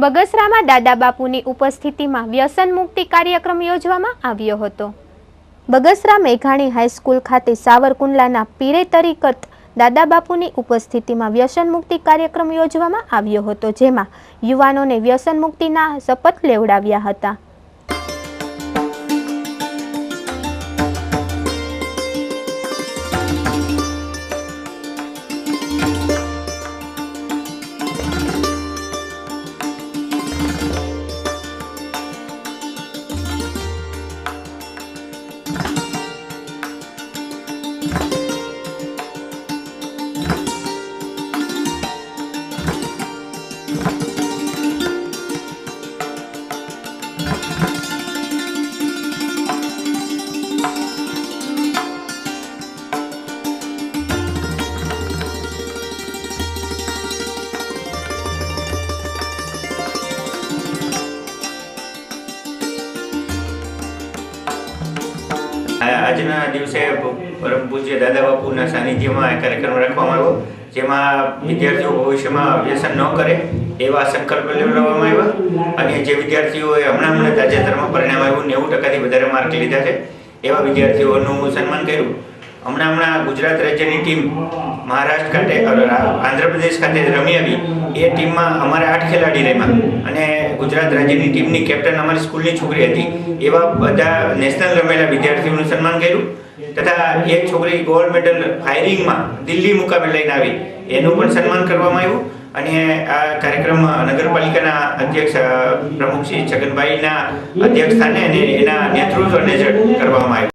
બગસરામાં દાદા બાપુની ઉપસ્થિતિમાં વ્યસન મુક્તિ કાર્યક્રમ યોજવામાં આવ્યો હતો। બગસરા મેઘાણી હાઈસ્કૂલ ખાતે સાવરકુંડલાના પીરે તરીકત દાદા બાપુની ઉપસ્થિતિમાં વ્યસન મુક્તિ કાર્યક્રમ યોજવામાં આવ્યો હતો, જેમાં યુવાનોને વ્યસન મુક્તિના શપથ લેવડાવ્યા હતા। આજના દિવસે પરમ પૂજ્ય દાદા બાપુના સાનિધ્યમાં કાર્યક્રમ રાખવામાં આવ્યો, જેમાં વિદ્યાર્થીઓ ભવિષ્યમાં વ્યસન ન કરે એવા સંકલ્પ લેવડાવવામાં આવ્યા અને જે વિદ્યાર્થીઓએ હમણાં તાજેતરમાં પરિણામ આવ્યું 90%થી વધારે માર્ક લીધા છે એવા વિદ્યાર્થીઓનું સન્માન કર્યું। હમણાં ગુજરાત રાજ્યની ટીમ મહારાષ્ટ્ર ખાતે આંધ્રપ્રદેશ ખાતે રમી આવી। એ ટીમમાં અમારે 8 ખેલાડી રમ્યા અને ગુજરાત રાજ્યની ટીમની કેપ્ટન અમારી સ્કૂલની છોકરી હતી। એવા બધા નેશનલ રમેલા વિદ્યાર્થીઓનું સન્માન કર્યું તથા એક છોકરી ગોલ્ડ મેડલ ફાયરિંગમાં દિલ્હી મુકામે લઈને આવી, એનું પણ સન્માન કરવામાં આવ્યું। અને આ કાર્યક્રમ નગરપાલિકાના અધ્યક્ષ પ્રમુખ શ્રી છગનભાઈના અધ્યક્ષ સ્થાને અને એના નેતૃત્વને કરવામાં આવ્યું।